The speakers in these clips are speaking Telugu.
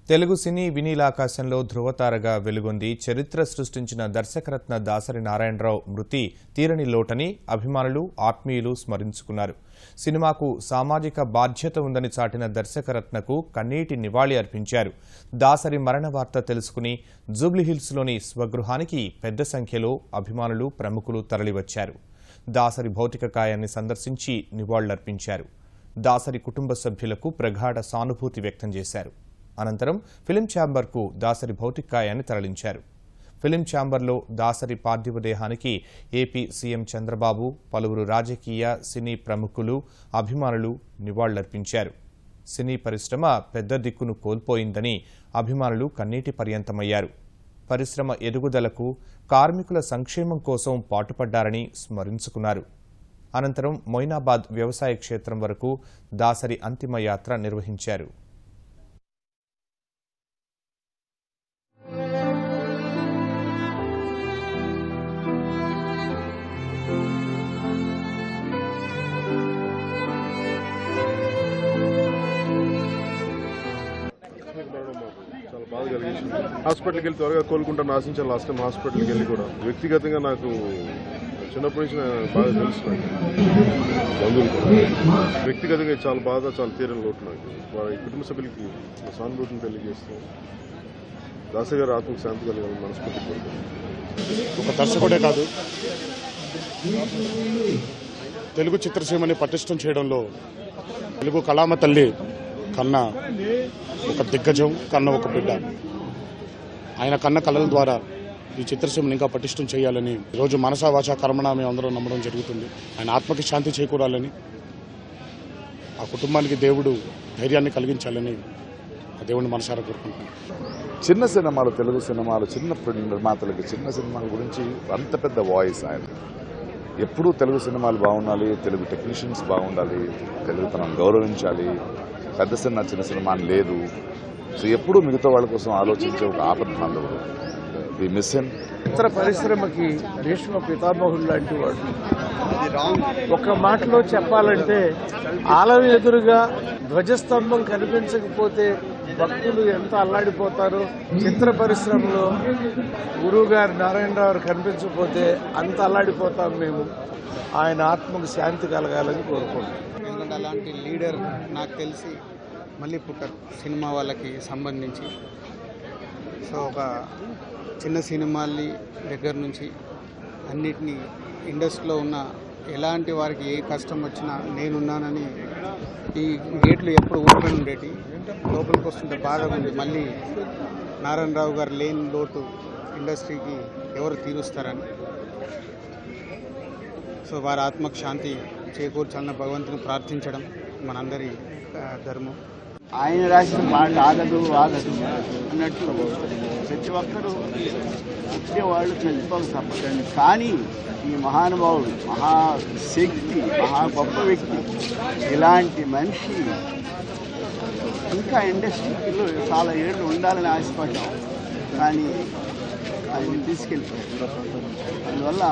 తెలుగు సినీ వినీలాకాశంలో ధృవతారగా వెలుగొంది చరిత్ర సృష్టించిన దర్శకరత్న దాసరి నారాయణరావు మృతి తీరని లోటని అభిమానులు ఆత్మీయులు స్మరించుకున్నారు. సినిమాకు సామాజిక బాధ్యత ఉందని చాటిన దర్శకరత్నకు కన్నీటి నివాళి అర్పించారు. దాసరి మరణ వార్త తెలుసుకుని జూబ్లీహిల్స్లోని స్వగృహానికి పెద్ద సంఖ్యలో అభిమానులు ప్రముఖులు తరలివచ్చారు. దాసరి భౌతిక కాయాన్ని సందర్శించి నివాళులర్పించారు. దాసరి కుటుంబ సభ్యులకు ప్రగాఢ సానుభూతి వ్యక్తం చేశారు. అనంతరం ఫిలిం ఛాంబర్కు దాసరి భౌతిక కాయాన్ని తరలించారు. ఫిలిం ఛాంబర్లో దాసరి పార్థివ దేహానికి ఏపీ సీఎం చంద్రబాబు, పలువురు రాజకీయ సినీ ప్రముఖులు, అభిమానులు నివాళులర్పించారు. సినీ పరిశ్రమ పెద్ద దిక్కును కోల్పోయిందని అభిమానులు కన్నీటి పర్యంతమయ్యారు. పరిశ్రమ ఎదుగుదలకు, కార్మికుల సంక్షేమం కోసం పాటుపడ్డారని స్మరించుకున్నారు. అనంతరం మొయినాబాద్ వ్యవసాయ క్షేత్రం వరకు దాసరి అంతిమయాత్ర నిర్వహించారు. చాలా బాధ కలిగించింది. హాస్పిటల్కి వెళ్ళి త్వరగా కోలుకుంటాను ఆశించాను. లాస్ట్ టైం హాస్పిటల్కి వెళ్ళి కూడా వ్యక్తిగతంగా నాకు చిన్నప్పటి నుంచి బాగా తెలుసు. బంధువులు కూడా వ్యక్తిగతంగా చాలా బాధ, చాలా తీరని లోటు నాకు. వారి కుటుంబ సభ్యులకి సానుభూతిని తెలియజేస్తాం. దాసరి గారి ఆత్మకు శాంతి కలగాలని మనస్ఫూర్తి కోరుకుంటున్నాను. ఒక దర్శకుడే కాదు, తెలుగు చిత్రసీమని పటిష్టం చేయడంలో తెలుగు కళామ తల్లి కన్నా ఒక దిగ్గజం, కన్న ఒక బిడ్డ. ఆయన కన్న కళల ద్వారా ఈ చిత్రసీమను ఇంకా పటిష్టం చేయాలని ఈరోజు మనసా వాచా కర్మణ మేము అందరం నమ్మడం జరుగుతుంది. ఆయన ఆత్మకి శాంతి చేకూరాలని, ఆ కుటుంబానికి దేవుడు ధైర్యాన్ని కలిగించాలని ఆ దేవుడిని మనసారా కోరుకుంటున్నాను. చిన్న సినిమాలు, తెలుగు సినిమాలు, చిన్న నిర్మాతలకి చిన్న సినిమాల గురించి అంత పెద్ద వాయిస్ ఆయన. ఎప్పుడూ తెలుగు సినిమాలు బాగుండాలి, తెలుగు టెక్నీషియన్స్ బాగుండాలి, తెలుగుతనం గౌరవించాలి, పెద్ద సినిమా చిన్న సినిమా అని లేదు. సో ఎప్పుడూ మిగతా వాళ్ళ కోసం ఆలోచించే ఒక ఆపద్బాంధవుడు. We miss him. చిత్ర పరిశ్రమకి భీష్మ పితామహుడు లాంటి వాడు. ఒక మాటలో చెప్పాలంటే ఆలయం ఎదురుగా ధ్వజస్తంభం కనిపించకపోతే భక్తులు ఎంత అల్లాడిపోతారో, చిత్ర పరిశ్రమలో గురువు గారు నారాయణరావు కనిపించకపోతే అంత అల్లాడిపోతాం మేము. ఆయన ఆత్మకు శాంతి కలగాలని కోరుకుంటాం. ఎందుకంటే అలాంటి లీడర్ నాకు తెలిసి మళ్ళీ పుట్టారు సినిమా వాళ్ళకి సంబంధించి. సో ఒక చిన్న సినిమాల్ని దగ్గర నుంచి అన్నిటినీ ఇండస్ట్రీలో ఉన్న ఎలాంటి వారికి ఏ కష్టం వచ్చినా నేనున్నానని ఈ గేట్లు ఎప్పుడు ఓపెన్ ఉండేటి. లోపలికి వస్తుంటే బాధగా ఉంది. మళ్ళీ నారాయణరావు గారు లేని లోటు ఇండస్ట్రీకి ఎవరు తీరుస్తారని. సో వారి ఆత్మకు శాంతి చేకూర్చాలని భగవంతుని ప్రార్థించడం మనందరి ధర్మం. ఆయన రాసిన మాట ఆగదు అన్నట్టు ప్రతి ఒక్కరూ వచ్చేవాళ్ళు చనిపోక తప్పదండి. కానీ ఈ మహానుభావుడు, మహాశక్తి, మహా గొప్ప వ్యక్తి, ఇలాంటి మనిషి ఇంకా ఇండస్ట్రీలో చాలా ఏళ్ళు ఉండాలని ఆశపడ్డాం. కానీ ఆయన తీసుకెళ్ళిపోయాడు. అందువల్ల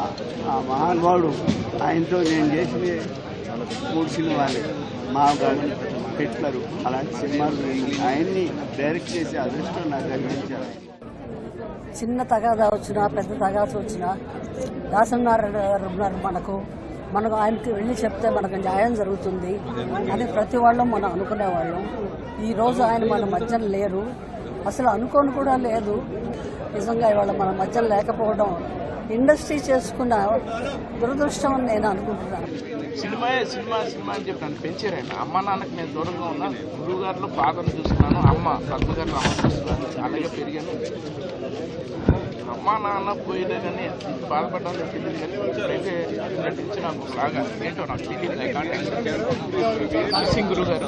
ఆ మహానుభావుడు, ఆయనతో నేను చేసిన 3 సినిమాలు, మావగాడు, హిట్లరు, అలాంటి సినిమాలు ఆయన్ని డైరెక్ట్ చేసే అదృష్టం నాకు కలిగించారు. చిన్న తగాదా వచ్చినా, పెద్ద తగాదా వచ్చినా దాసరి నారాయణ గారు ఉన్నారు మనకు ఆయనకి వెళ్ళి చెప్తే మనకు న్యాయం జరుగుతుంది అని ప్రతి వాళ్ళం మనం అనుకునేవాళ్ళం. ఈరోజు ఆయన మన మధ్యన లేరు, అసలు అనుకోని కూడా లేదు. నిజంగా ఇవాళ మన మధ్యన లేకపోవడం ఇండస్ట్రీ చేసుకున్న దురదృష్టం అని నేను అనుకుంటున్నాను. సినిమా అని చెప్పి నన్ను పెంచారు. ఆయన అమ్మ నాన్నకి నేను దూరంగా ఉన్నాను. గురువు గారిలో ఫాదర్ని చూస్తున్నాను, అమ్మ పద్మగారిలో అమ్మ చూస్తున్నాను. అలాగే పెరిగాను. అమ్మ నాన్న పోయినా కానీ బాధపడ్డాను తెలియదు. కానీ ఇప్పుడైతే నుంచి నాకు బాగా ఏంటో నాకు తెలియదు. సింగ్ గురువు గారు